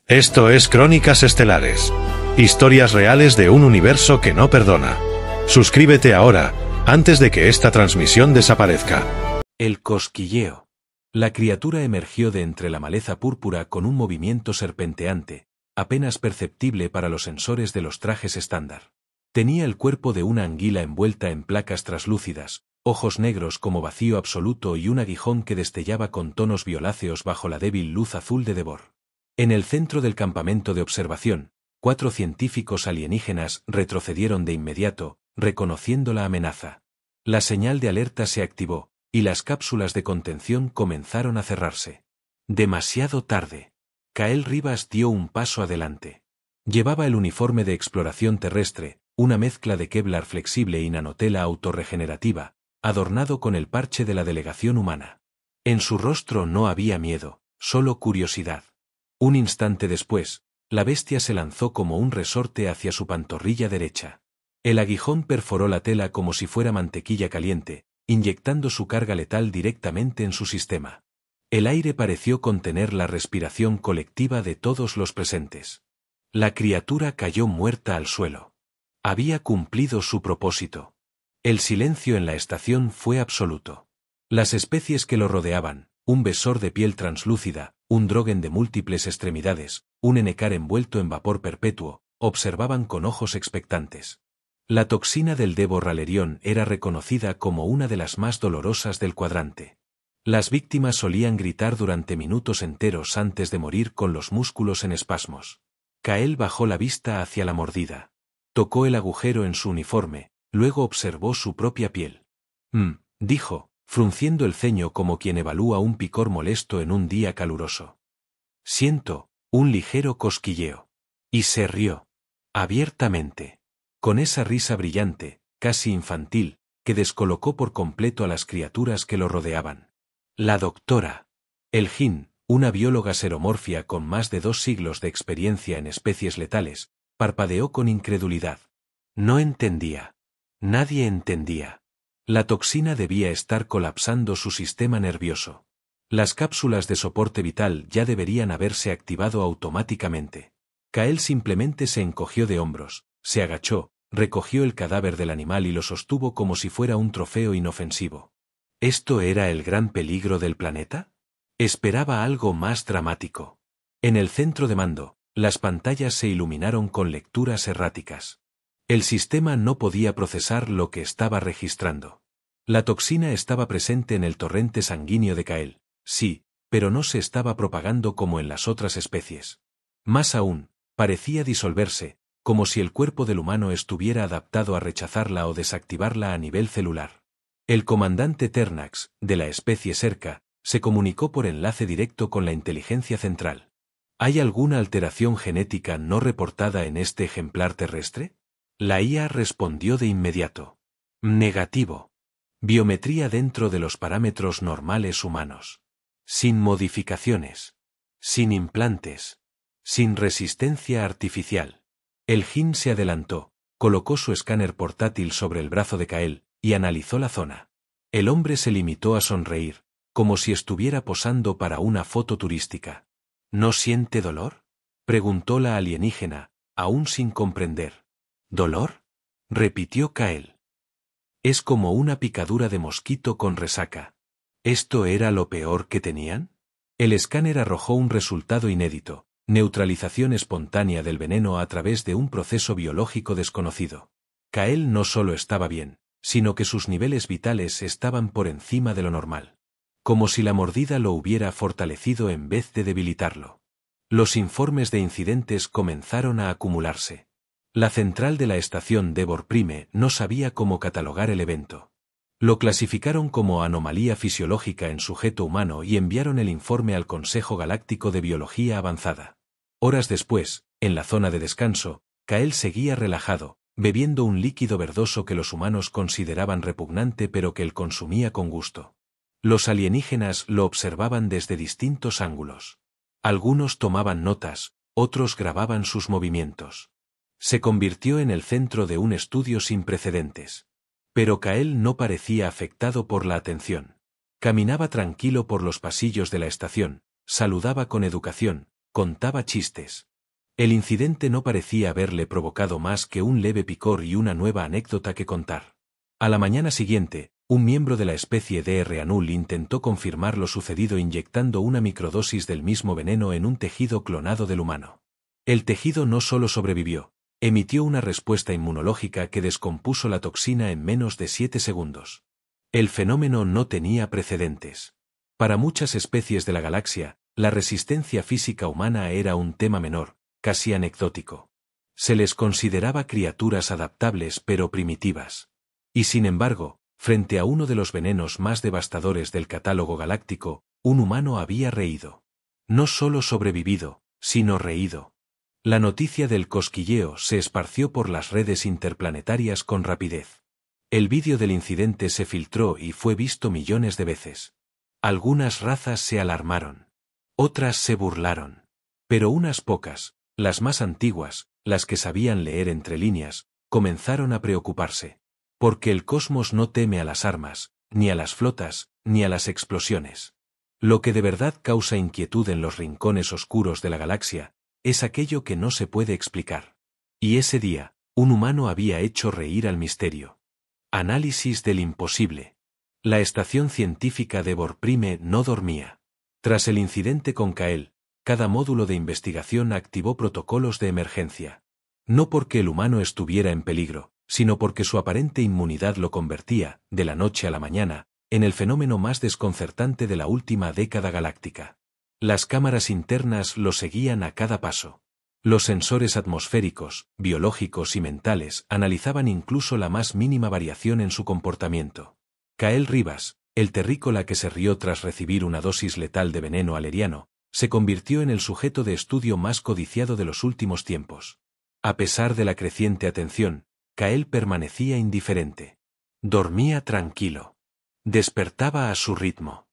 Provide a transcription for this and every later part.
Esto es Crónicas Estelares. Historias reales de un universo que no perdona. Suscríbete ahora, antes de que esta transmisión desaparezca. El cosquilleo. La criatura emergió de entre la maleza púrpura con un movimiento serpenteante, apenas perceptible para los sensores de los trajes estándar. Tenía el cuerpo de una anguila envuelta en placas traslúcidas, ojos negros como vacío absoluto y un aguijón que destellaba con tonos violáceos bajo la débil luz azul de Devor. En el centro del campamento de observación, 4 científicos alienígenas retrocedieron de inmediato, reconociendo la amenaza. La señal de alerta se activó, y las cápsulas de contención comenzaron a cerrarse. Demasiado tarde. Kael Rivas dio un paso adelante. Llevaba el uniforme de exploración terrestre, una mezcla de Kevlar flexible y nanotela autorregenerativa, adornado con el parche de la delegación humana. En su rostro no había miedo, solo curiosidad. Un instante después, la bestia se lanzó como un resorte hacia su pantorrilla derecha. El aguijón perforó la tela como si fuera mantequilla caliente, inyectando su carga letal directamente en su sistema. El aire pareció contener la respiración colectiva de todos los presentes. La criatura cayó muerta al suelo. Había cumplido su propósito. El silencio en la estación fue absoluto. Las especies que lo rodeaban, un besor de piel translúcida, un drogen de múltiples extremidades, un enecar envuelto en vapor perpetuo, observaban con ojos expectantes. La toxina del Devor Ralerion era reconocida como una de las más dolorosas del cuadrante. Las víctimas solían gritar durante minutos enteros antes de morir con los músculos en espasmos. Kael bajó la vista hacia la mordida. Tocó el agujero en su uniforme, luego observó su propia piel. Dijo, frunciendo el ceño como quien evalúa un picor molesto en un día caluroso. Siento un ligero cosquilleo. Y se rió. Abiertamente. Con esa risa brillante, casi infantil, que descolocó por completo a las criaturas que lo rodeaban. La doctora Elgin, una bióloga seromorfia con más de 2 siglos de experiencia en especies letales, parpadeó con incredulidad. No entendía. Nadie entendía. La toxina debía estar colapsando su sistema nervioso. Las cápsulas de soporte vital ya deberían haberse activado automáticamente. Kael simplemente se encogió de hombros, se agachó, recogió el cadáver del animal y lo sostuvo como si fuera un trofeo inofensivo. ¿Esto era el gran peligro del planeta? Esperaba algo más dramático. En el centro de mando, las pantallas se iluminaron con lecturas erráticas. El sistema no podía procesar lo que estaba registrando. La toxina estaba presente en el torrente sanguíneo de Kael, sí, pero no se estaba propagando como en las otras especies. Más aún, parecía disolverse, como si el cuerpo del humano estuviera adaptado a rechazarla o desactivarla a nivel celular. El comandante Ternax, de la especie Serka, se comunicó por enlace directo con la inteligencia central. ¿Hay alguna alteración genética no reportada en este ejemplar terrestre? La IA respondió de inmediato. Negativo. Biometría dentro de los parámetros normales humanos. Sin modificaciones. Sin implantes. Sin resistencia artificial. Elgin se adelantó, colocó su escáner portátil sobre el brazo de Kael, y analizó la zona. El hombre se limitó a sonreír, como si estuviera posando para una foto turística. ¿No siente dolor?, preguntó la alienígena, aún sin comprender. ¿Dolor?, repitió Kael. Es como una picadura de mosquito con resaca. ¿Esto era lo peor que tenían? El escáner arrojó un resultado inédito, neutralización espontánea del veneno a través de un proceso biológico desconocido. Kael no solo estaba bien, sino que sus niveles vitales estaban por encima de lo normal. Como si la mordida lo hubiera fortalecido en vez de debilitarlo. Los informes de incidentes comenzaron a acumularse. La central de la estación Devor Prime no sabía cómo catalogar el evento. Lo clasificaron como anomalía fisiológica en sujeto humano y enviaron el informe al Consejo Galáctico de Biología Avanzada. Horas después, en la zona de descanso, Kael seguía relajado, bebiendo un líquido verdoso que los humanos consideraban repugnante pero que él consumía con gusto. Los alienígenas lo observaban desde distintos ángulos. Algunos tomaban notas, otros grababan sus movimientos. Se convirtió en el centro de un estudio sin precedentes. Pero Kael no parecía afectado por la atención. Caminaba tranquilo por los pasillos de la estación, saludaba con educación, contaba chistes. El incidente no parecía haberle provocado más que un leve picor y una nueva anécdota que contar. A la mañana siguiente, un miembro de la especie Dr. Anul intentó confirmar lo sucedido inyectando una microdosis del mismo veneno en un tejido clonado del humano. El tejido no solo sobrevivió, emitió una respuesta inmunológica que descompuso la toxina en menos de 7 segundos. El fenómeno no tenía precedentes. Para muchas especies de la galaxia, la resistencia física humana era un tema menor, casi anecdótico. Se les consideraba criaturas adaptables pero primitivas. Y sin embargo, frente a uno de los venenos más devastadores del catálogo galáctico, un humano había reído. No solo sobrevivido, sino reído. La noticia del cosquilleo se esparció por las redes interplanetarias con rapidez. El vídeo del incidente se filtró y fue visto millones de veces. Algunas razas se alarmaron. Otras se burlaron. Pero unas pocas, las más antiguas, las que sabían leer entre líneas, comenzaron a preocuparse. Porque el cosmos no teme a las armas, ni a las flotas, ni a las explosiones. Lo que de verdad causa inquietud en los rincones oscuros de la galaxia, es aquello que no se puede explicar. Y ese día, un humano había hecho reír al misterio. Análisis del imposible. La estación científica de Vorprime no dormía. Tras el incidente con Kael, cada módulo de investigación activó protocolos de emergencia. No porque el humano estuviera en peligro, sino porque su aparente inmunidad lo convertía, de la noche a la mañana, en el fenómeno más desconcertante de la última década galáctica. Las cámaras internas lo seguían a cada paso. Los sensores atmosféricos, biológicos y mentales analizaban incluso la más mínima variación en su comportamiento. Kael Rivas, el terrícola que se rió tras recibir una dosis letal de veneno aleriano, se convirtió en el sujeto de estudio más codiciado de los últimos tiempos. A pesar de la creciente atención, Kael permanecía indiferente. Dormía tranquilo. Despertaba a su ritmo.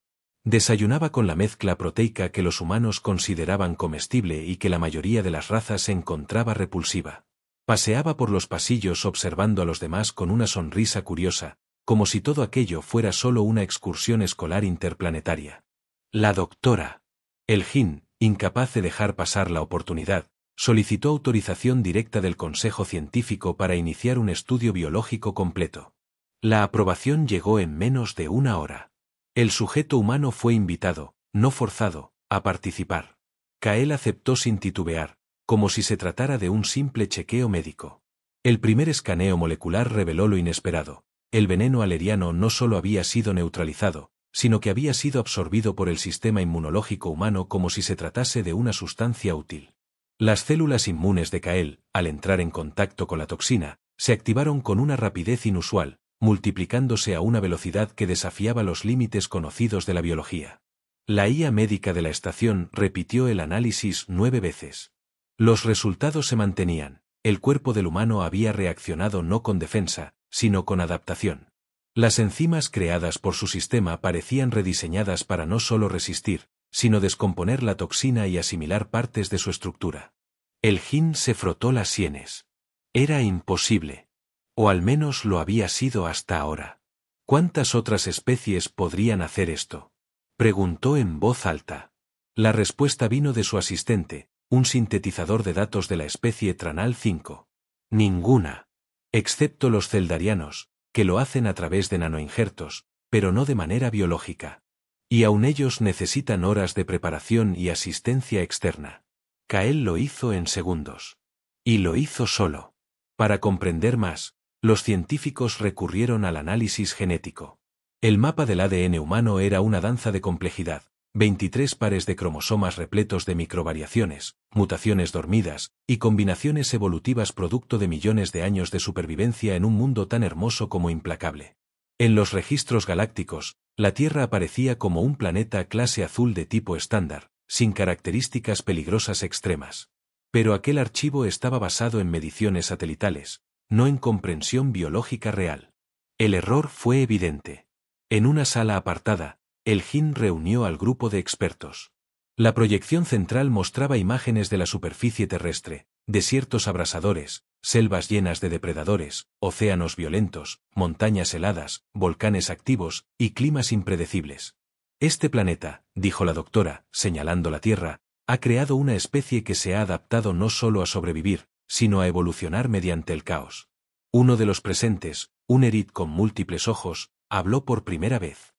Desayunaba con la mezcla proteica que los humanos consideraban comestible y que la mayoría de las razas encontraba repulsiva. Paseaba por los pasillos observando a los demás con una sonrisa curiosa, como si todo aquello fuera solo una excursión escolar interplanetaria. La doctora Elgin, incapaz de dejar pasar la oportunidad, solicitó autorización directa del Consejo Científico para iniciar un estudio biológico completo. La aprobación llegó en menos de una hora. El sujeto humano fue invitado, no forzado, a participar. Kael aceptó sin titubear, como si se tratara de un simple chequeo médico. El primer escaneo molecular reveló lo inesperado. El veneno aleriano no solo había sido neutralizado, sino que había sido absorbido por el sistema inmunológico humano como si se tratase de una sustancia útil. Las células inmunes de Kael, al entrar en contacto con la toxina, se activaron con una rapidez inusual, multiplicándose a una velocidad que desafiaba los límites conocidos de la biología. La IA médica de la estación repitió el análisis 9 veces. Los resultados se mantenían. El cuerpo del humano había reaccionado no con defensa, sino con adaptación. Las enzimas creadas por su sistema parecían rediseñadas para no solo resistir, sino descomponer la toxina y asimilar partes de su estructura. Elgin se frotó las sienes. Era imposible. O al menos lo había sido hasta ahora. ¿Cuántas otras especies podrían hacer esto? Preguntó en voz alta. La respuesta vino de su asistente, un sintetizador de datos de la especie Tranal 5. Ninguna. Excepto los celdarianos, que lo hacen a través de nanoinjertos, pero no de manera biológica. Y aun ellos necesitan horas de preparación y asistencia externa. Kael lo hizo en segundos. Y lo hizo solo. Para comprender más, los científicos recurrieron al análisis genético. El mapa del ADN humano era una danza de complejidad, 23 pares de cromosomas repletos de microvariaciones, mutaciones dormidas, y combinaciones evolutivas producto de millones de años de supervivencia en un mundo tan hermoso como implacable. En los registros galácticos, la Tierra aparecía como un planeta clase azul de tipo estándar, sin características peligrosas extremas. Pero aquel archivo estaba basado en mediciones satelitales, no en comprensión biológica real. El error fue evidente. En una sala apartada, Elgin reunió al grupo de expertos. La proyección central mostraba imágenes de la superficie terrestre, desiertos abrasadores, selvas llenas de depredadores, océanos violentos, montañas heladas, volcanes activos y climas impredecibles. Este planeta, dijo la doctora, señalando la Tierra, Ha creado una especie que se ha adaptado no solo a sobrevivir, sino a evolucionar mediante el caos. Uno de los presentes, un erid con múltiples ojos, habló por primera vez.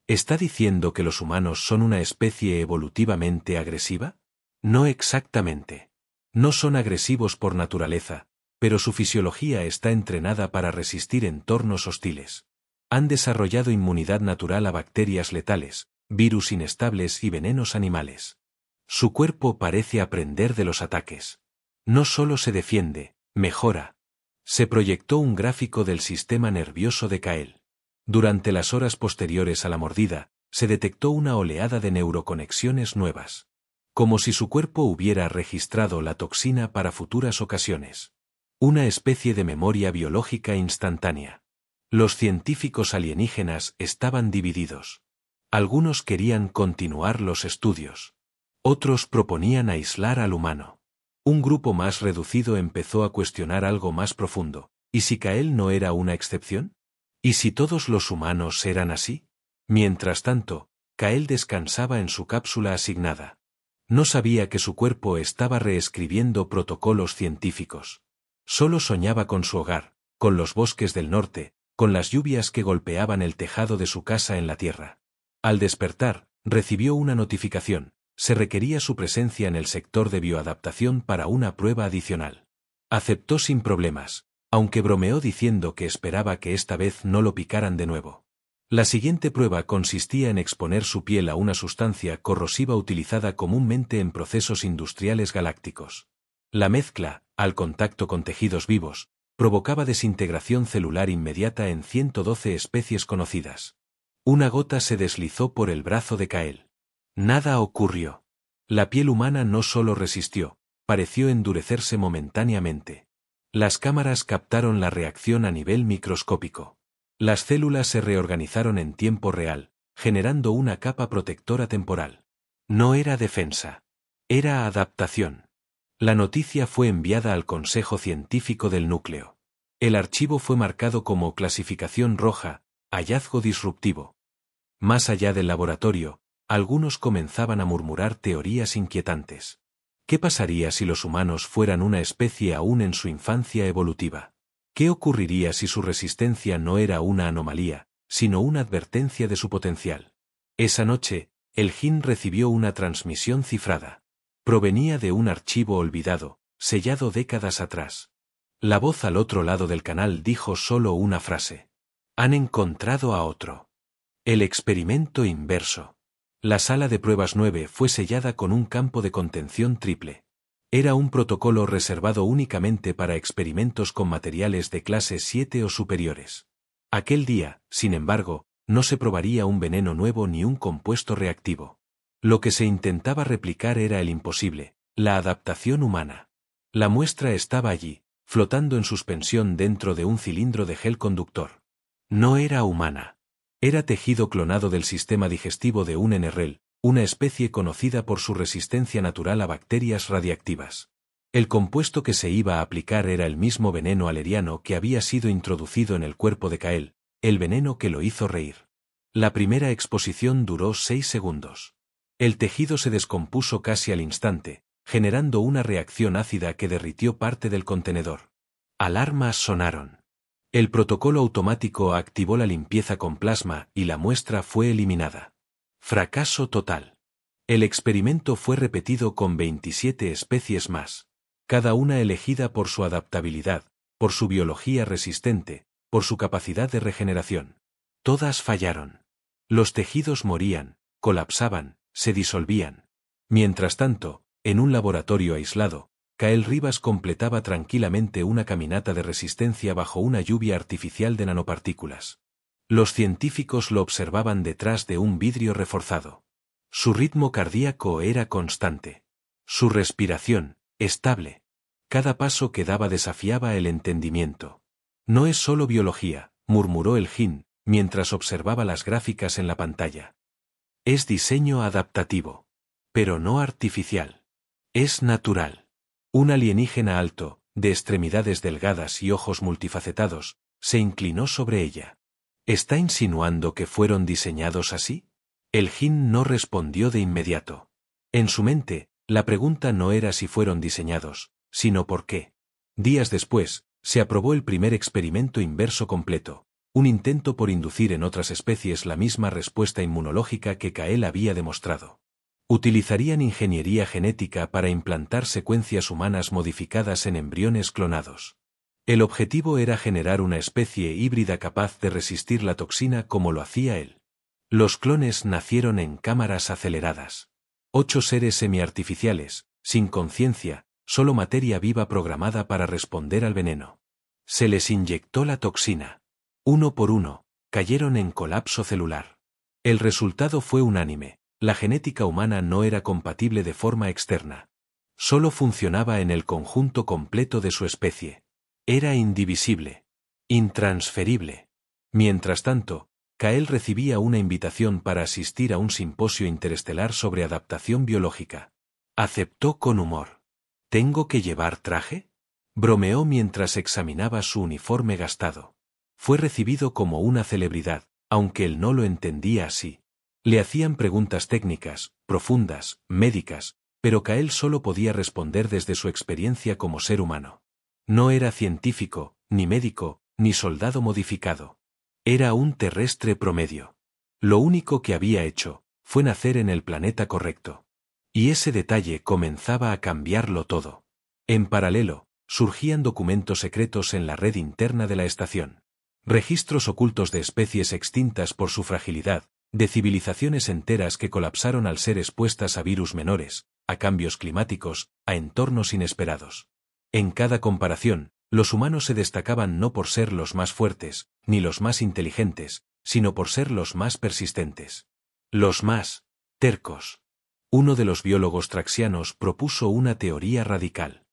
¿Está diciendo que los humanos son una especie evolutivamente agresiva? No exactamente. No son agresivos por naturaleza, pero su fisiología está entrenada para resistir entornos hostiles. Han desarrollado inmunidad natural a bacterias letales, virus inestables y venenos animales. Su cuerpo parece aprender de los ataques. No solo se defiende, mejora. Se proyectó un gráfico del sistema nervioso de Kael. Durante las horas posteriores a la mordida, se detectó una oleada de neuroconexiones nuevas. Como si su cuerpo hubiera registrado la toxina para futuras ocasiones. Una especie de memoria biológica instantánea. Los científicos alienígenas estaban divididos. Algunos querían continuar los estudios. Otros proponían aislar al humano. Un grupo más reducido empezó a cuestionar algo más profundo. ¿Y si Kael no era una excepción? ¿Y si todos los humanos eran así? Mientras tanto, Kael descansaba en su cápsula asignada. No sabía que su cuerpo estaba reescribiendo protocolos científicos. Solo soñaba con su hogar, con los bosques del norte, con las lluvias que golpeaban el tejado de su casa en la tierra. Al despertar, recibió una notificación. Se requería su presencia en el sector de bioadaptación para una prueba adicional. Aceptó sin problemas, aunque bromeó diciendo que esperaba que esta vez no lo picaran de nuevo. La siguiente prueba consistía en exponer su piel a una sustancia corrosiva utilizada comúnmente en procesos industriales galácticos. La mezcla, al contacto con tejidos vivos, provocaba desintegración celular inmediata en 112 especies conocidas. Una gota se deslizó por el brazo de Kael. Nada ocurrió. La piel humana no solo resistió, pareció endurecerse momentáneamente. Las cámaras captaron la reacción a nivel microscópico. Las células se reorganizaron en tiempo real, generando una capa protectora temporal. No era defensa. Era adaptación. La noticia fue enviada al Consejo Científico del Núcleo. El archivo fue marcado como clasificación roja, hallazgo disruptivo. Más allá del laboratorio, algunos comenzaban a murmurar teorías inquietantes. ¿Qué pasaría si los humanos fueran una especie aún en su infancia evolutiva? ¿Qué ocurriría si su resistencia no era una anomalía, sino una advertencia de su potencial? Esa noche, el Jin recibió una transmisión cifrada. Provenía de un archivo olvidado, sellado décadas atrás. La voz al otro lado del canal dijo solo una frase. Han encontrado a otro. El experimento inverso. La sala de pruebas 9 fue sellada con un campo de contención triple. Era un protocolo reservado únicamente para experimentos con materiales de clase 7 o superiores. Aquel día, sin embargo, no se probaría un veneno nuevo ni un compuesto reactivo. Lo que se intentaba replicar era el imposible, la adaptación humana. La muestra estaba allí, flotando en suspensión dentro de un cilindro de gel conductor. No era humana. Era tejido clonado del sistema digestivo de un NRL, una especie conocida por su resistencia natural a bacterias radiactivas. El compuesto que se iba a aplicar era el mismo veneno aleriano que había sido introducido en el cuerpo de Kael, el veneno que lo hizo reír. La primera exposición duró 6 segundos. El tejido se descompuso casi al instante, generando una reacción ácida que derritió parte del contenedor. Alarmas sonaron. El protocolo automático activó la limpieza con plasma y la muestra fue eliminada. Fracaso total. El experimento fue repetido con 27 especies más. Cada una elegida por su adaptabilidad, por su biología resistente, por su capacidad de regeneración. Todas fallaron. Los tejidos morían, colapsaban, se disolvían. Mientras tanto, en un laboratorio aislado, Kael Rivas completaba tranquilamente una caminata de resistencia bajo una lluvia artificial de nanopartículas. Los científicos lo observaban detrás de un vidrio reforzado. Su ritmo cardíaco era constante. Su respiración, estable. Cada paso que daba desafiaba el entendimiento. No es solo biología, murmuró el Jin, mientras observaba las gráficas en la pantalla. Es diseño adaptativo. Pero no artificial. Es natural. Un alienígena alto, de extremidades delgadas y ojos multifacetados, se inclinó sobre ella. ¿Está insinuando que fueron diseñados así? El Jin no respondió de inmediato. En su mente, La pregunta no era si fueron diseñados, sino por qué. Días después, se aprobó el primer experimento inverso completo, un intento por inducir en otras especies la misma respuesta inmunológica que Kael había demostrado. Utilizarían ingeniería genética para implantar secuencias humanas modificadas en embriones clonados. El objetivo era generar una especie híbrida capaz de resistir la toxina como lo hacía él. Los clones nacieron en cámaras aceleradas. 8 seres semiartificiales, sin conciencia, solo materia viva programada para responder al veneno. Se les inyectó la toxina. Uno por uno, cayeron en colapso celular. El resultado fue unánime: la genética humana no era compatible de forma externa. Solo funcionaba en el conjunto completo de su especie. Era indivisible. Intransferible. Mientras tanto, Kael recibía una invitación para asistir a un simposio interestelar sobre adaptación biológica. Aceptó con humor. ¿Tengo que llevar traje?, bromeó mientras examinaba su uniforme gastado. Fue recibido como una celebridad, aunque él no lo entendía así. Le hacían preguntas técnicas, profundas, médicas, pero Kael solo podía responder desde su experiencia como ser humano. No era científico, ni médico, ni soldado modificado. Era un terrestre promedio. Lo único que había hecho fue nacer en el planeta correcto. Y ese detalle comenzaba a cambiarlo todo. En paralelo, surgían documentos secretos en la red interna de la estación. Registros ocultos de especies extintas por su fragilidad, de civilizaciones enteras que colapsaron al ser expuestas a virus menores, a cambios climáticos, a entornos inesperados. En cada comparación, los humanos se destacaban no por ser los más fuertes, ni los más inteligentes, sino por ser los más persistentes. Los más tercos. Uno de los biólogos traxianos propuso una teoría radical.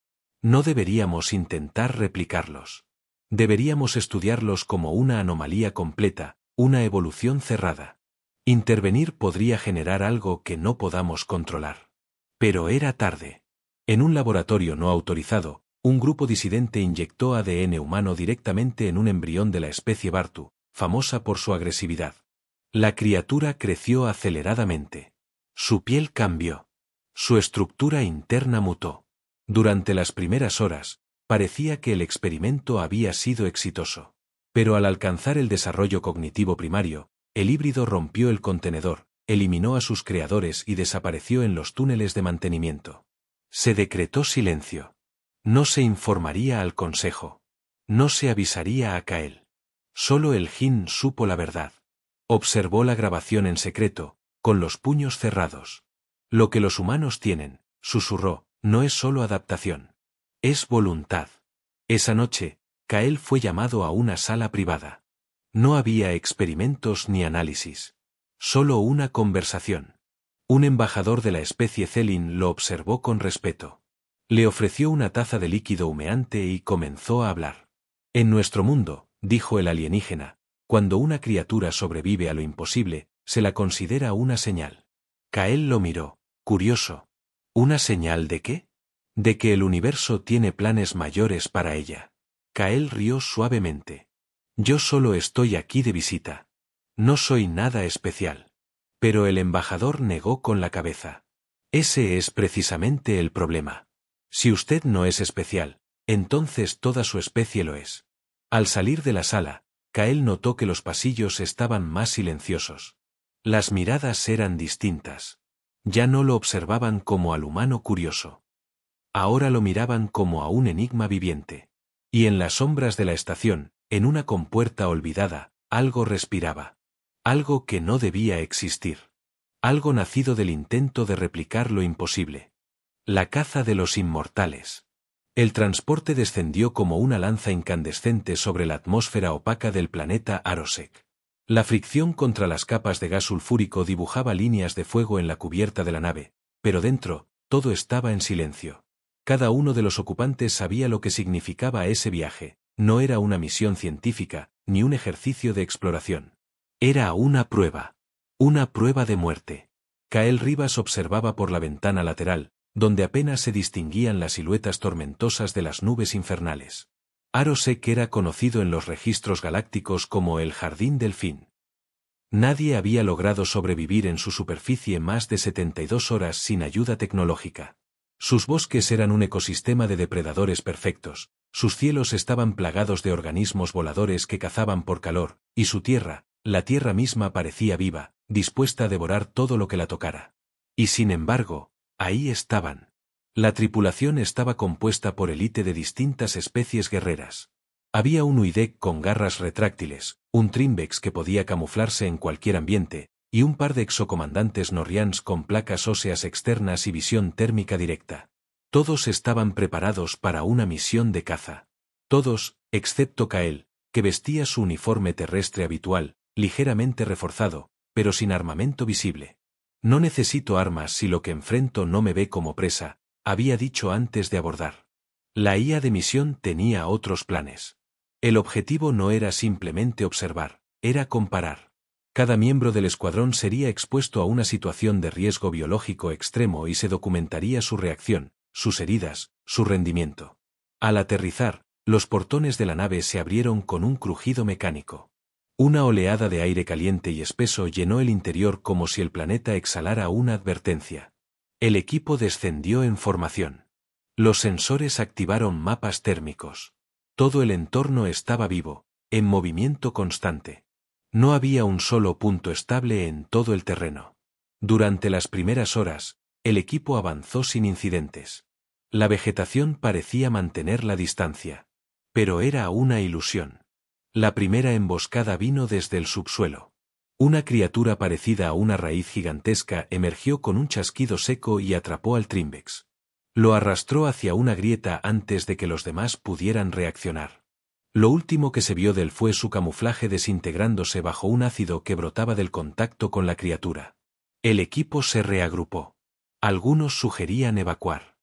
No deberíamos intentar replicarlos. Deberíamos estudiarlos como una anomalía completa, una evolución cerrada. Intervenir podría generar algo que no podamos controlar. Pero era tarde. En un laboratorio no autorizado, un grupo disidente inyectó ADN humano directamente en un embrión de la especie Bartu, famosa por su agresividad. La criatura creció aceleradamente. Su piel cambió. Su estructura interna mutó. Durante las primeras horas, parecía que el experimento había sido exitoso. Pero al alcanzar el desarrollo cognitivo primario, el híbrido rompió el contenedor, eliminó a sus creadores y desapareció en los túneles de mantenimiento. Se decretó silencio. No se informaría al consejo. No se avisaría a Kael. Solo el Jin supo la verdad. Observó la grabación en secreto, con los puños cerrados. Lo que los humanos tienen, susurró, no es solo adaptación. Es voluntad. Esa noche, Kael fue llamado a una sala privada. No había experimentos ni análisis. Solo una conversación. Un embajador de la especie Celin lo observó con respeto. Le ofreció una taza de líquido humeante y comenzó a hablar. En nuestro mundo, dijo el alienígena, cuando una criatura sobrevive a lo imposible, se la considera una señal. Kael lo miró, curioso. ¿Una señal de qué? De que el universo tiene planes mayores para ella. Kael rió suavemente. Yo solo estoy aquí de visita. No soy nada especial. Pero el embajador negó con la cabeza. Ese es precisamente el problema. Si usted no es especial, entonces toda su especie lo es. Al salir de la sala, Kael notó que los pasillos estaban más silenciosos. Las miradas eran distintas. Ya no lo observaban como al humano curioso. Ahora lo miraban como a un enigma viviente. Y en las sombras de la estación, en una compuerta olvidada, algo respiraba. Algo que no debía existir. Algo nacido del intento de replicar lo imposible. La caza de los inmortales. El transporte descendió como una lanza incandescente sobre la atmósfera opaca del planeta Arosek. La fricción contra las capas de gas sulfúrico dibujaba líneas de fuego en la cubierta de la nave, pero dentro, todo estaba en silencio. Cada uno de los ocupantes sabía lo que significaba ese viaje. No era una misión científica, ni un ejercicio de exploración. Era una prueba. Una prueba de muerte. Kael Rivas observaba por la ventana lateral, donde apenas se distinguían las siluetas tormentosas de las nubes infernales. Arosek era conocido en los registros galácticos como el Jardín del Fin. Nadie había logrado sobrevivir en su superficie más de 72 horas sin ayuda tecnológica. Sus bosques eran un ecosistema de depredadores perfectos, sus cielos estaban plagados de organismos voladores que cazaban por calor, y su tierra, la tierra misma parecía viva, dispuesta a devorar todo lo que la tocara. Y sin embargo, ahí estaban. La tripulación estaba compuesta por élite de distintas especies guerreras. Había un Uidek con garras retráctiles, un Trimbex que podía camuflarse en cualquier ambiente, y un par de exocomandantes Norrians con placas óseas externas y visión térmica directa. Todos estaban preparados para una misión de caza. Todos, excepto Kael, que vestía su uniforme terrestre habitual, ligeramente reforzado, pero sin armamento visible. No necesito armas si lo que enfrento no me ve como presa, había dicho antes de abordar. La IA de misión tenía otros planes. El objetivo no era simplemente observar, era comparar. Cada miembro del escuadrón sería expuesto a una situación de riesgo biológico extremo y se documentaría su reacción, sus heridas, su rendimiento. Al aterrizar, los portones de la nave se abrieron con un crujido mecánico. Una oleada de aire caliente y espeso llenó el interior como si el planeta exhalara una advertencia. El equipo descendió en formación. Los sensores activaron mapas térmicos. Todo el entorno estaba vivo, en movimiento constante. No había un solo punto estable en todo el terreno. Durante las primeras horas, el equipo avanzó sin incidentes. La vegetación parecía mantener la distancia. Pero era una ilusión. La primera emboscada vino desde el subsuelo. Una criatura parecida a una raíz gigantesca emergió con un chasquido seco y atrapó al Trimbex. Lo arrastró hacia una grieta antes de que los demás pudieran reaccionar. Lo último que se vio de él fue su camuflaje desintegrándose bajo un ácido que brotaba del contacto con la criatura. El equipo se reagrupó. Algunos sugerían evacuar.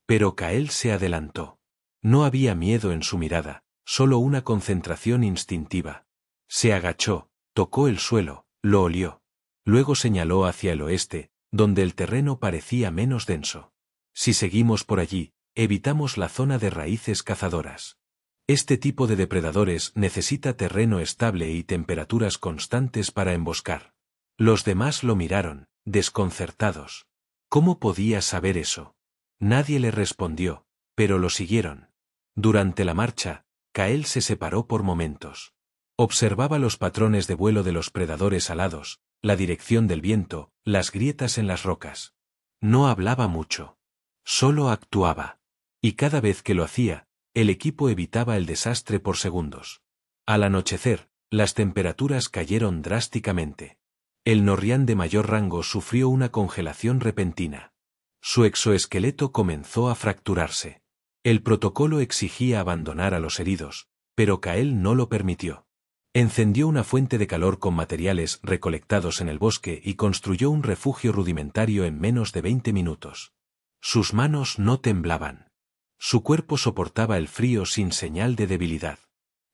Pero Kael se adelantó. No había miedo en su mirada, solo una concentración instintiva. Se agachó, tocó el suelo, lo olió. Luego señaló hacia el oeste, donde el terreno parecía menos denso. Si seguimos por allí, evitamos la zona de raíces cazadoras. Este tipo de depredadores necesita terreno estable y temperaturas constantes para emboscar. Los demás lo miraron, desconcertados. ¿Cómo podía saber eso? Nadie le respondió, pero lo siguieron. Durante la marcha, Kael se separó por momentos. Observaba los patrones de vuelo de los predadores alados, la dirección del viento, las grietas en las rocas. No hablaba mucho. Solo actuaba. Y cada vez que lo hacía, el equipo evitaba el desastre por segundos. Al anochecer, las temperaturas cayeron drásticamente. El Norrián de mayor rango sufrió una congelación repentina. Su exoesqueleto comenzó a fracturarse. El protocolo exigía abandonar a los heridos, pero Kael no lo permitió. Encendió una fuente de calor con materiales recolectados en el bosque y construyó un refugio rudimentario en menos de 20 minutos. Sus manos no temblaban. Su cuerpo soportaba el frío sin señal de debilidad.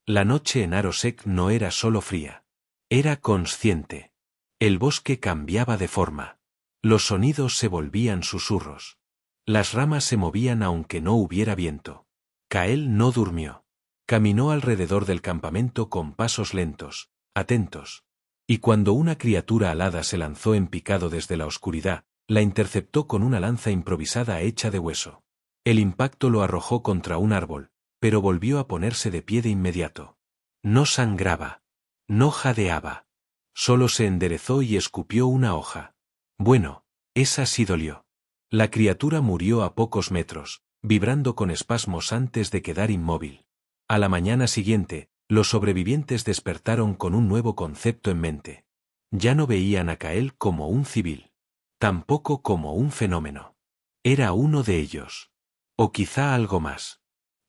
La noche en Arosek no era solo fría. Era consciente. El bosque cambiaba de forma. Los sonidos se volvían susurros. Las ramas se movían aunque no hubiera viento. Kael no durmió. Caminó alrededor del campamento con pasos lentos, atentos. Y cuando una criatura alada se lanzó en picado desde la oscuridad, la interceptó con una lanza improvisada hecha de hueso. El impacto lo arrojó contra un árbol, pero volvió a ponerse de pie de inmediato. No sangraba. No jadeaba. Solo se enderezó y escupió una hoja. Bueno, esa sí dolió. La criatura murió a pocos metros, vibrando con espasmos antes de quedar inmóvil. A la mañana siguiente, los sobrevivientes despertaron con un nuevo concepto en mente. Ya no veían a Kael como un civil. Tampoco como un fenómeno. Era uno de ellos. O quizá algo más.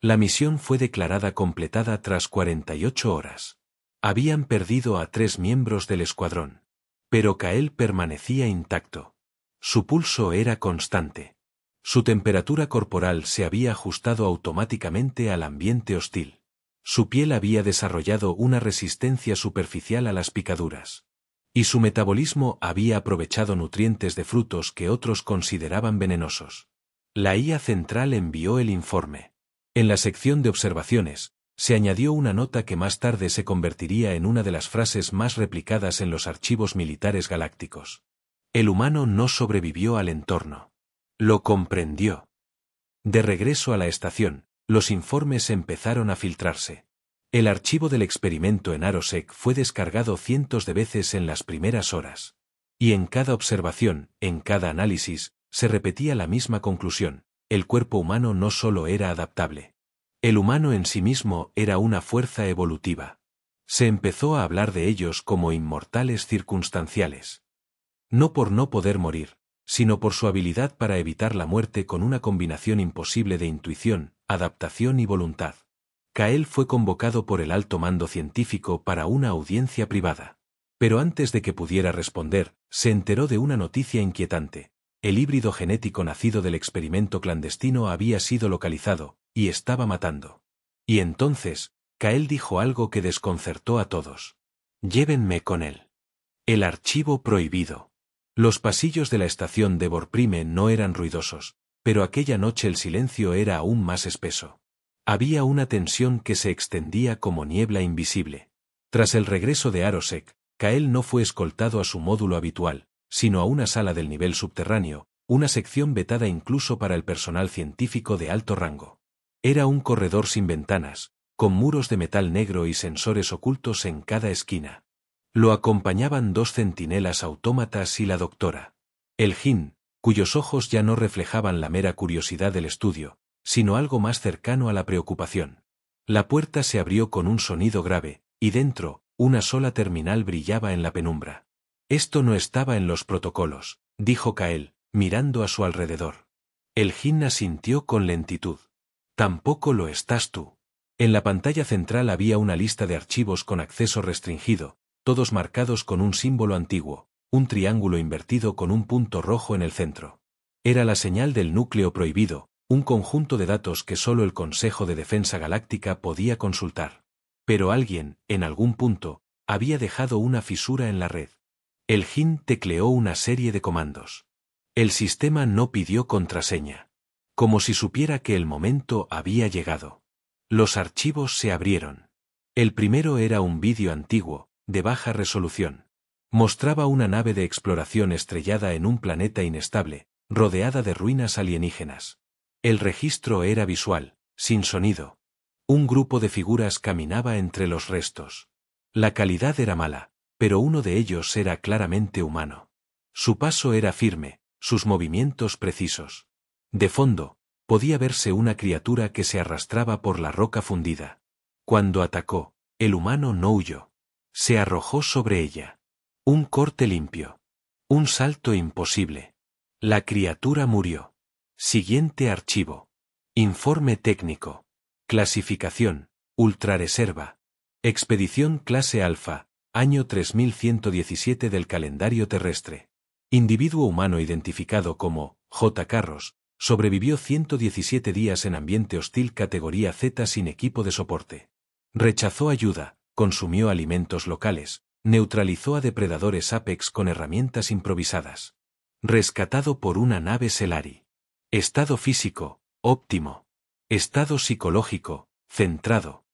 La misión fue declarada completada tras 48 horas. Habían perdido a 3 miembros del escuadrón. Pero Kael permanecía intacto. Su pulso era constante. Su temperatura corporal se había ajustado automáticamente al ambiente hostil. Su piel había desarrollado una resistencia superficial a las picaduras. Y su metabolismo había aprovechado nutrientes de frutos que otros consideraban venenosos. La IA central envió el informe. En la sección de observaciones, se añadió una nota que más tarde se convertiría en una de las frases más replicadas en los archivos militares galácticos. El humano no sobrevivió al entorno. Lo comprendió. De regreso a la estación, los informes empezaron a filtrarse. El archivo del experimento en Arosec fue descargado cientos de veces en las primeras horas. Y en cada observación, en cada análisis, se repetía la misma conclusión: el cuerpo humano no solo era adaptable. El humano en sí mismo era una fuerza evolutiva. Se empezó a hablar de ellos como inmortales circunstanciales. No por no poder morir, sino por su habilidad para evitar la muerte con una combinación imposible de intuición, adaptación y voluntad. Cael fue convocado por el alto mando científico para una audiencia privada. Pero antes de que pudiera responder, se enteró de una noticia inquietante. El híbrido genético nacido del experimento clandestino había sido localizado, y estaba matando. Y entonces, Cael dijo algo que desconcertó a todos. «Llévenme con él». El archivo prohibido. Los pasillos de la estación de Vorprime no eran ruidosos, pero aquella noche el silencio era aún más espeso. Había una tensión que se extendía como niebla invisible. Tras el regreso de Arosec, Cael no fue escoltado a su módulo habitual, sino a una sala del nivel subterráneo, una sección vetada incluso para el personal científico de alto rango. Era un corredor sin ventanas, con muros de metal negro y sensores ocultos en cada esquina. Lo acompañaban 2 centinelas autómatas y la doctora Elgin, cuyos ojos ya no reflejaban la mera curiosidad del estudio, sino algo más cercano a la preocupación. La puerta se abrió con un sonido grave, y dentro, una sola terminal brillaba en la penumbra. «Esto no estaba en los protocolos», dijo Cael, mirando a su alrededor. Elgin asintió con lentitud. «Tampoco lo estás tú». En la pantalla central había una lista de archivos con acceso restringido, todos marcados con un símbolo antiguo, un triángulo invertido con un punto rojo en el centro. Era la señal del núcleo prohibido, un conjunto de datos que solo el Consejo de Defensa Galáctica podía consultar. Pero alguien, en algún punto, había dejado una fisura en la red. Elgin tecleó una serie de comandos. El sistema no pidió contraseña. Como si supiera que el momento había llegado. Los archivos se abrieron. El primero era un vídeo antiguo, de baja resolución. Mostraba una nave de exploración estrellada en un planeta inestable, rodeada de ruinas alienígenas. El registro era visual, sin sonido. Un grupo de figuras caminaba entre los restos. La calidad era mala, pero uno de ellos era claramente humano. Su paso era firme, sus movimientos precisos. De fondo, podía verse una criatura que se arrastraba por la roca fundida. Cuando atacó, el humano no huyó. Se arrojó sobre ella. Un corte limpio. Un salto imposible. La criatura murió. Siguiente archivo. Informe técnico. Clasificación, ultrareserva. Expedición clase Alfa, año 3117 del calendario terrestre. Individuo humano identificado como J. Carros, sobrevivió 117 días en ambiente hostil categoría Z sin equipo de soporte. Rechazó ayuda, consumió alimentos locales, neutralizó a depredadores Apex con herramientas improvisadas. Rescatado por una nave Selari. Estado físico, óptimo. Estado psicológico, centrado.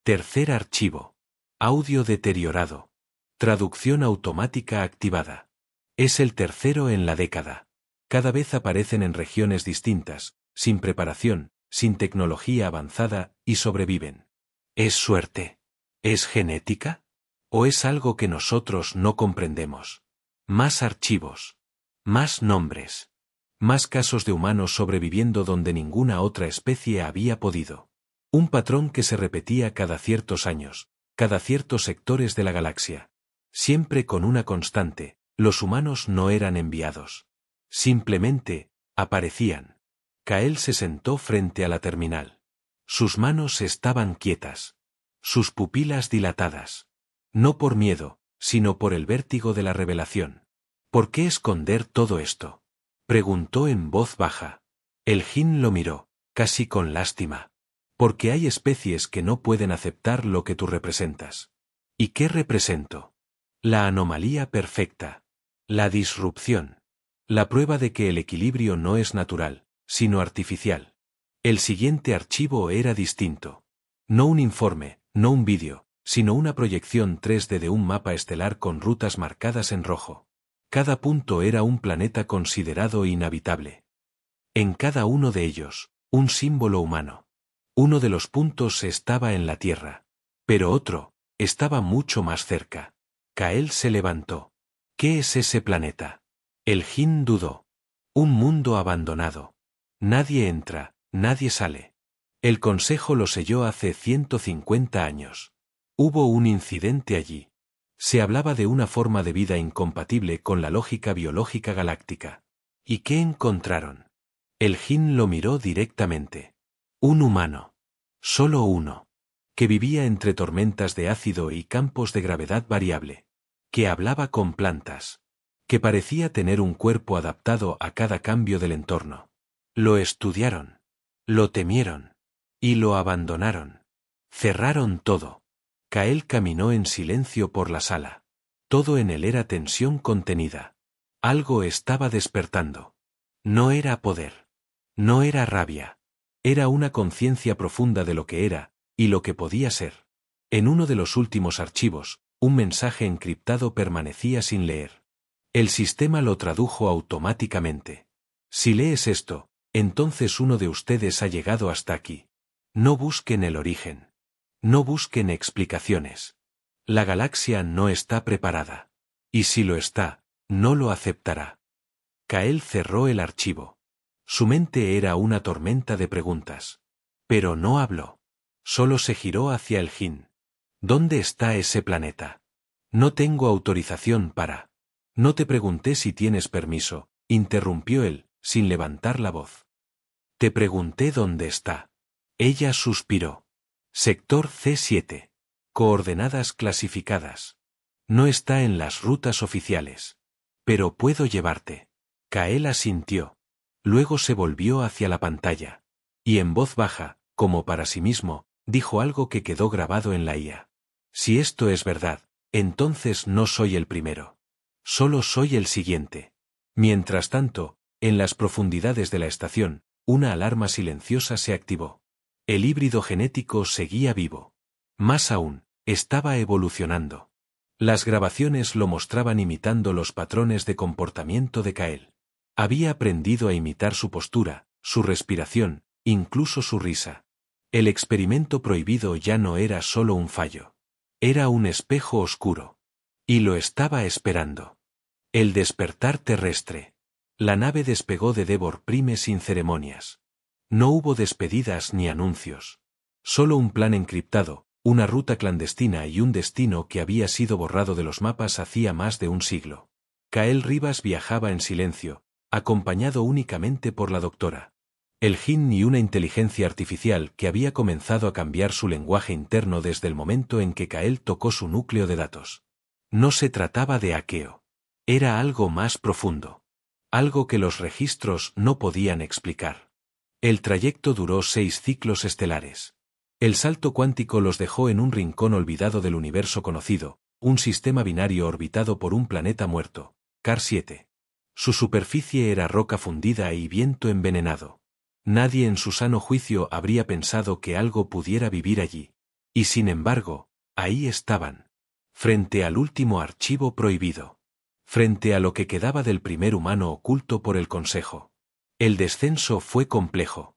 Tercer archivo. Audio deteriorado. Traducción automática activada. Es el tercero en la década. Cada vez aparecen en regiones distintas, sin preparación, sin tecnología avanzada, y sobreviven. ¿Es suerte? ¿Es genética? ¿O es algo que nosotros no comprendemos? Más archivos. Más nombres. Más casos de humanos sobreviviendo donde ninguna otra especie había podido. Un patrón que se repetía cada ciertos años, cada ciertos sectores de la galaxia. Siempre con una constante: los humanos no eran enviados. Simplemente, aparecían. Cael se sentó frente a la terminal. Sus manos estaban quietas. Sus pupilas dilatadas. No por miedo, sino por el vértigo de la revelación. ¿Por qué esconder todo esto?, preguntó en voz baja. Elgin lo miró, casi con lástima. Porque hay especies que no pueden aceptar lo que tú representas. ¿Y qué represento? La anomalía perfecta. La disrupción. La prueba de que el equilibrio no es natural, sino artificial. El siguiente archivo era distinto. No un informe, no un vídeo, sino una proyección 3D de un mapa estelar con rutas marcadas en rojo. Cada punto era un planeta considerado inhabitable. En cada uno de ellos, Un símbolo humano. Uno de los puntos estaba en la Tierra. Pero otro estaba mucho más cerca. Kael se levantó. ¿Qué es ese planeta? El Jin dudó. Un mundo abandonado. Nadie entra, nadie sale. El consejo lo selló hace 150 años. Hubo un incidente allí. Se hablaba de una forma de vida incompatible con la lógica biológica galáctica. ¿Y qué encontraron? El Jin lo miró directamente. Un humano. Solo uno. Que vivía entre tormentas de ácido y campos de gravedad variable. Que hablaba con plantas. Que parecía tener un cuerpo adaptado a cada cambio del entorno. Lo estudiaron. Lo temieron. Y lo abandonaron. Cerraron todo. Kael caminó en silencio por la sala. Todo en él era tensión contenida. Algo estaba despertando. No era poder. No era rabia. Era una conciencia profunda de lo que era, y lo que podía ser. En uno de los últimos archivos, un mensaje encriptado permanecía sin leer. El sistema lo tradujo automáticamente. Si lees esto, entonces uno de ustedes ha llegado hasta aquí. No busquen el origen. No busquen explicaciones. La galaxia no está preparada. Y si lo está, no lo aceptará. Kael cerró el archivo. Su mente era una tormenta de preguntas. Pero no habló. Solo se giró hacia el Jin. ¿Dónde está ese planeta? No tengo autorización para. No te pregunté si tienes permiso, interrumpió él, sin levantar la voz. Te pregunté dónde está. Ella suspiró. Sector C7. Coordenadas clasificadas. No está en las rutas oficiales. Pero puedo llevarte. Kael asintió. Luego se volvió hacia la pantalla. Y en voz baja, como para sí mismo, dijo algo que quedó grabado en la IA. Si esto es verdad, entonces no soy el primero. Solo soy el siguiente. Mientras tanto, en las profundidades de la estación, una alarma silenciosa se activó. El híbrido genético seguía vivo. Más aún, estaba evolucionando. Las grabaciones lo mostraban imitando los patrones de comportamiento de Kael. Había aprendido a imitar su postura, su respiración, incluso su risa. El experimento prohibido ya no era solo un fallo. Era un espejo oscuro. Y lo estaba esperando. El despertar terrestre. La nave despegó de Devor Prime sin ceremonias. No hubo despedidas ni anuncios. Solo un plan encriptado, una ruta clandestina y un destino que había sido borrado de los mapas hacía más de un siglo. Kael Rivas viajaba en silencio, acompañado únicamente por la doctora. El Jin y una inteligencia artificial que había comenzado a cambiar su lenguaje interno desde el momento en que Kael tocó su núcleo de datos. No se trataba de hackeo. Era algo más profundo. Algo que los registros no podían explicar. El trayecto duró 6 ciclos estelares. El salto cuántico los dejó en un rincón olvidado del universo conocido, un sistema binario orbitado por un planeta muerto, Car 7. Su superficie era roca fundida y viento envenenado. Nadie en su sano juicio habría pensado que algo pudiera vivir allí. Y sin embargo, ahí estaban. Frente al último archivo prohibido. Frente a lo que quedaba del primer humano oculto por el Consejo. El descenso fue complejo.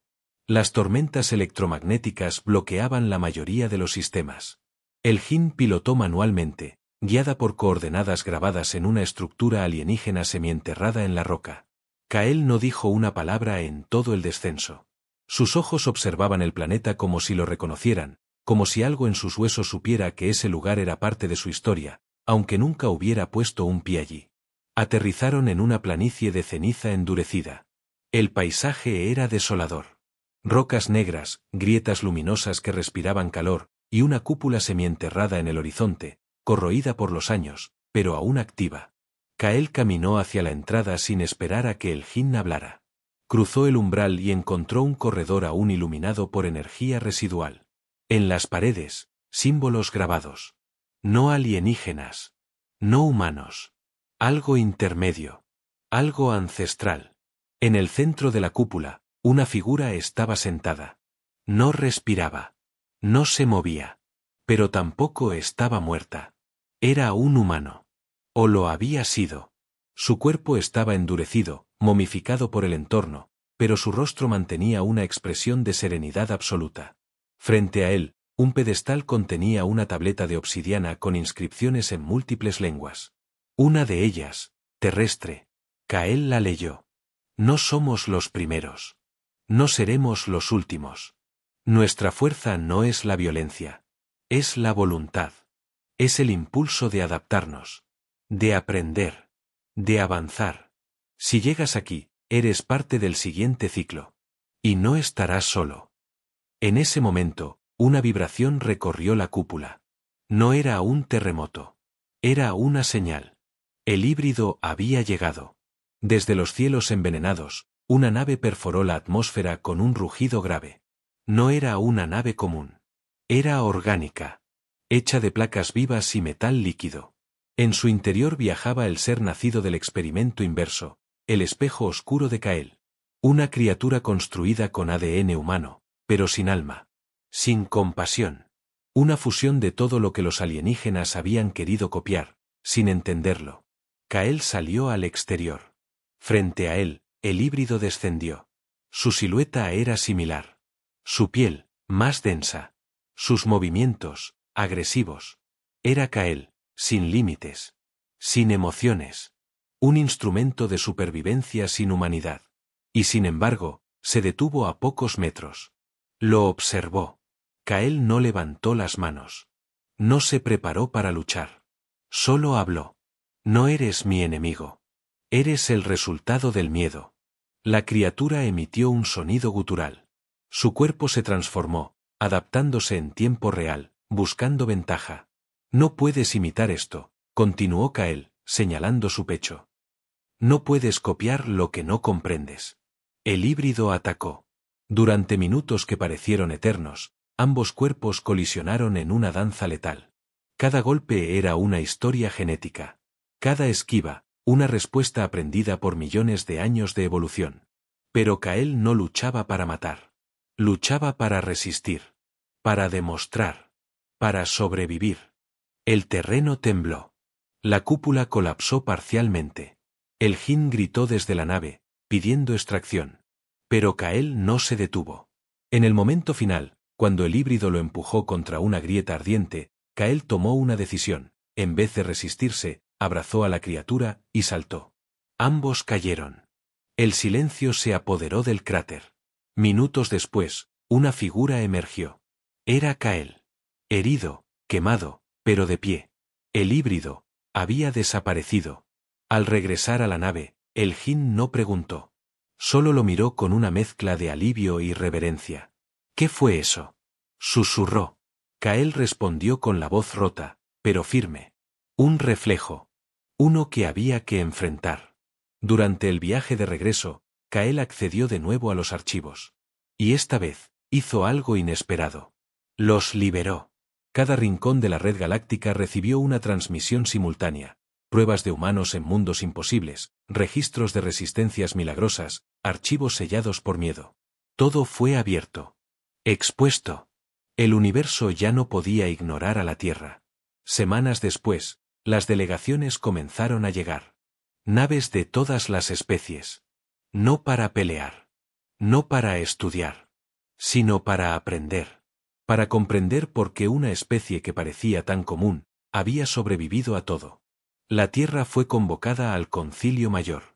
Las tormentas electromagnéticas bloqueaban la mayoría de los sistemas. El Jin pilotó manualmente, guiada por coordenadas grabadas en una estructura alienígena semienterrada en la roca. Kael no dijo una palabra en todo el descenso. Sus ojos observaban el planeta como si lo reconocieran, como si algo en sus huesos supiera que ese lugar era parte de su historia, aunque nunca hubiera puesto un pie allí. Aterrizaron en una planicie de ceniza endurecida. El paisaje era desolador. Rocas negras, grietas luminosas que respiraban calor, y una cúpula semienterrada en el horizonte, corroída por los años, pero aún activa. Kael caminó hacia la entrada sin esperar a que el Jin hablara. Cruzó el umbral y encontró un corredor aún iluminado por energía residual. En las paredes, símbolos grabados. No alienígenas. No humanos. Algo intermedio. Algo ancestral. En el centro de la cúpula, una figura estaba sentada. No respiraba. No se movía. Pero tampoco estaba muerta. Era un humano. O lo había sido. Su cuerpo estaba endurecido, momificado por el entorno, pero su rostro mantenía una expresión de serenidad absoluta. Frente a él, un pedestal contenía una tableta de obsidiana con inscripciones en múltiples lenguas. Una de ellas, terrestre. Kael la leyó. No somos los primeros. No seremos los últimos. Nuestra fuerza no es la violencia. Es la voluntad. Es el impulso de adaptarnos. De aprender. De avanzar. Si llegas aquí, eres parte del siguiente ciclo. Y no estarás solo. En ese momento, una vibración recorrió la cúpula. No era un terremoto. Era una señal. El híbrido había llegado. Desde los cielos envenenados, una nave perforó la atmósfera con un rugido grave. No era una nave común. Era orgánica. Hecha de placas vivas y metal líquido. En su interior viajaba el ser nacido del experimento inverso, el espejo oscuro de Kael. Una criatura construida con ADN humano, pero sin alma. Sin compasión. Una fusión de todo lo que los alienígenas habían querido copiar, sin entenderlo. Kael salió al exterior. Frente a él, el híbrido descendió. Su silueta era similar. Su piel, más densa. Sus movimientos, agresivos. Era Kael, sin límites. Sin emociones. Un instrumento de supervivencia sin humanidad. Y sin embargo, se detuvo a pocos metros. Lo observó. Kael no levantó las manos. No se preparó para luchar. Solo habló. No eres mi enemigo. Eres el resultado del miedo. La criatura emitió un sonido gutural. Su cuerpo se transformó, adaptándose en tiempo real, buscando ventaja. No puedes imitar esto, continuó Kael, señalando su pecho. No puedes copiar lo que no comprendes. El híbrido atacó. Durante minutos que parecieron eternos, ambos cuerpos colisionaron en una danza letal. Cada golpe era una historia genética. Cada esquiva, una respuesta aprendida por millones de años de evolución. Pero Kael no luchaba para matar. Luchaba para resistir. Para demostrar. Para sobrevivir. El terreno tembló. La cúpula colapsó parcialmente. El Jin gritó desde la nave, pidiendo extracción. Pero Kael no se detuvo. En el momento final, cuando el híbrido lo empujó contra una grieta ardiente, Kael tomó una decisión. En vez de resistirse, abrazó a la criatura y saltó. Ambos cayeron. El silencio se apoderó del cráter. Minutos después, una figura emergió. Era Kael. Herido, quemado, pero de pie. El híbrido había desaparecido. Al regresar a la nave, el Jin no preguntó. Solo lo miró con una mezcla de alivio y reverencia. ¿Qué fue eso? Susurró. Kael respondió con la voz rota, pero firme. Un reflejo. Uno que había que enfrentar. Durante el viaje de regreso, Kael accedió de nuevo a los archivos. Y esta vez, hizo algo inesperado. Los liberó. Cada rincón de la red galáctica recibió una transmisión simultánea. Pruebas de humanos en mundos imposibles, registros de resistencias milagrosas, archivos sellados por miedo. Todo fue abierto. Expuesto. El universo ya no podía ignorar a la Tierra. Semanas después, las delegaciones comenzaron a llegar. Naves de todas las especies. No para pelear. No para estudiar. Sino para aprender. Para comprender por qué una especie que parecía tan común, había sobrevivido a todo. La Tierra fue convocada al Concilio Mayor.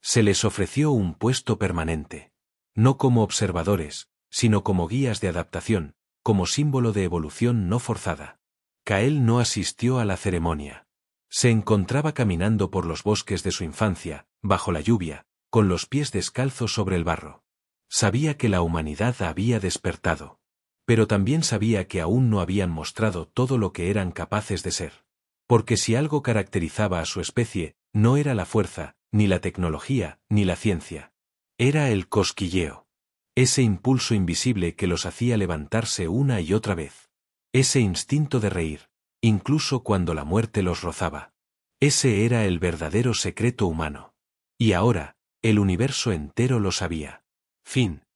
Se les ofreció un puesto permanente. No como observadores, sino como guías de adaptación, como símbolo de evolución no forzada. Kael no asistió a la ceremonia. Se encontraba caminando por los bosques de su infancia, bajo la lluvia, con los pies descalzos sobre el barro. Sabía que la humanidad había despertado. Pero también sabía que aún no habían mostrado todo lo que eran capaces de ser. Porque si algo caracterizaba a su especie, no era la fuerza, ni la tecnología, ni la ciencia. Era el cosquilleo. Ese impulso invisible que los hacía levantarse una y otra vez. Ese instinto de reír, incluso cuando la muerte los rozaba. Ese era el verdadero secreto humano. Y ahora, el universo entero lo sabía. Fin.